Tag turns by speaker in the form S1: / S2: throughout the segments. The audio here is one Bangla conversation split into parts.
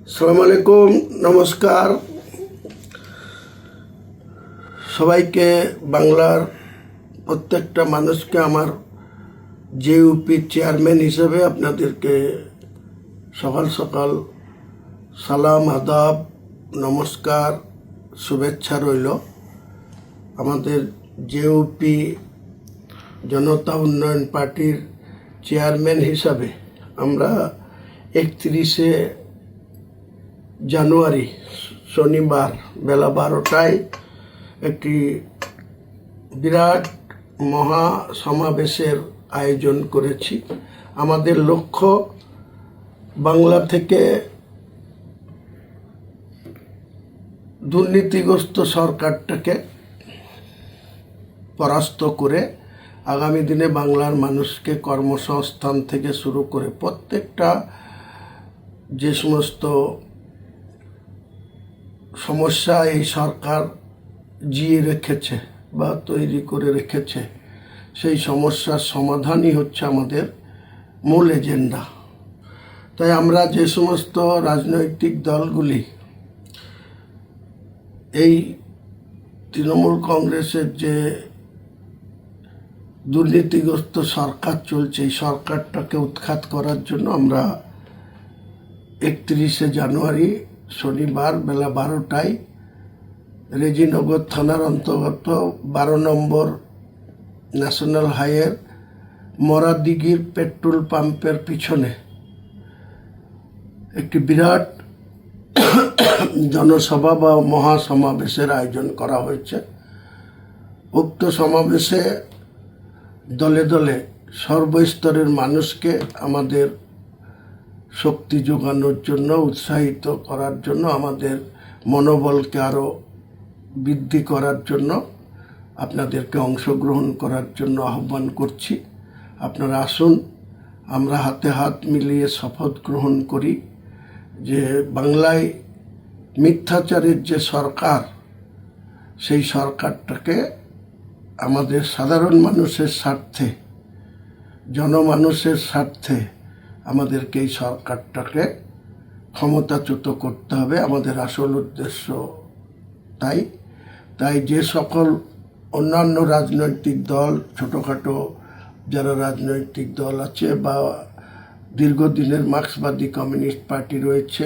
S1: আসসালামু আলাইকুম, নমস্কার সবাইকে। বাংলার প্রত্যেকটা মানুষকে আমার জেইউপির চেয়ারম্যান হিসেবে আপনাদেরকে সকাল সকাল সালাম, আদাব, নমস্কার, শুভেচ্ছা রইল। আমাদের জেইউপি জনতা উন্নয়ন পার্টির চেয়ারম্যান হিসাবে আমরা 31শে জানুয়ারি শনিবার বেলা 12টায় একটি বিরাট মহা সমাবেশের আয়োজন করেছি। আমাদের লক্ষ্য বাংলা থেকে দুর্নীতিগ্রস্ত সরকারটাকে পরাস্ত করে আগামী দিনে বাংলার মানুষকে কর্মসংস্থান থেকে শুরু করে প্রত্যেকটা যে সমস্ত সমস্যা এই সরকার জিয়ে রেখেছে বা তৈরি করে রেখেছে, সেই সমস্যার সমাধানই হচ্ছে আমাদের মূল এজেন্ডা। তাই আমরা যে সমস্ত রাজনৈতিক দলগুলি এই তৃণমূল কংগ্রেসের যে দুর্নীতিগ্রস্ত সরকার চলছে, এই সরকারটাকে উৎখাত করার জন্য আমরা 31শে জানুয়ারি শনিবার বেলা 12টায় রেজিনগর থানার অন্তর্গত 12 নম্বর ন্যাশনাল হাইওয়ের মরাদিঘির পেট্রোল পাম্পের পিছনে একটি বিরাট জনসভা বা মহাসমাবেশের আয়োজন করা হয়েছে। উক্ত সমাবেশে দলে দলে সর্বস্তরের মানুষকে আমাদের শক্তি যোগানোর জন্য, উৎসাহিত করার জন্য, আমাদের মনোবলকে আরও বৃদ্ধি করার জন্য আপনাদেরকে অংশগ্রহণ করার জন্য আহ্বান করছি। আপনারা আসুন, আমরা হাতে হাত মিলিয়ে শপথ গ্রহণ করি যে বাংলায় মিথ্যাচারের যে সরকার, সেই সরকারটাকে আমাদের সাধারণ মানুষের স্বার্থে, জনমানুষের স্বার্থে আমাদেরকে এই সরকারটাকে ক্ষমতাচ্যুত করতে হবে। আমাদের আসল উদ্দেশ্য তাই যে সকল অন্যান্য রাজনৈতিক দল, ছোটোখাটো যারা রাজনৈতিক দল আছে বা দীর্ঘদিনের মার্ক্সবাদী কমিউনিস্ট পার্টি রয়েছে,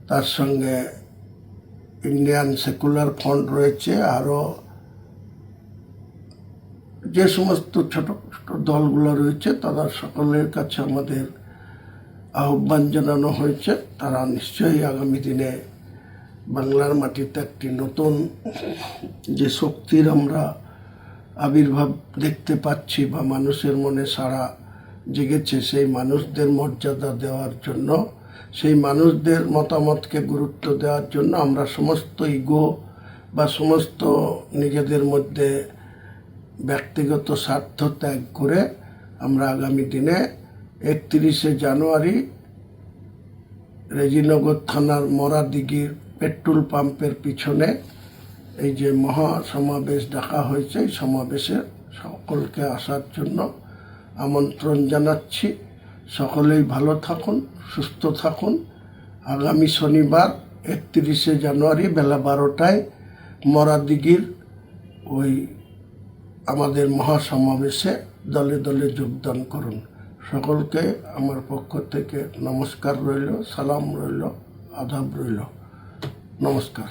S1: তার সঙ্গে ইন্ডিয়ান সেকুলার ফ্রন্ট রয়েছে, আরও যে সমস্ত ছোট ছোট দলগুলো রয়েছে, তারা সকলের কাছে আমাদের আহ্বান জানানো হয়েছে। তারা নিশ্চয়ই আগামী দিনে বাংলার মাটিতে একটি নতুন যে শক্তির আমরা আবির্ভাব দেখতে পাচ্ছি বা মানুষের মনে সাড়া জেগেছে, সেই মানুষদের মর্যাদা দেওয়ার জন্য, সেই মানুষদের মতামতকে গুরুত্ব দেওয়ার জন্য আমরা সমস্ত ইগো বা সমস্ত নিজেদের মধ্যে ব্যক্তিগত স্বার্থ ত্যাগ করে আমরা আগামী দিনে 31শে জানুয়ারি রেজিনগর থানার মরাদিঘির পেট্রোল পাম্পের পিছনে এই যে মহা সমাবেশ ডাকা হয়েছে, এই সমাবেশে সকলকে আসার জন্য আমন্ত্রণ জানাচ্ছি। সকলেই ভালো থাকুন, সুস্থ থাকুন। আগামী শনিবার 31শে জানুয়ারি বেলা 12টায় মরাদিঘির ওই আমাদের মহাসমাবেশে দলে দলে যোগদান করুন। সকলকে আমার পক্ষ থেকে নমস্কার রইল, সালাম রইল, আদাব রইল। নমস্কার।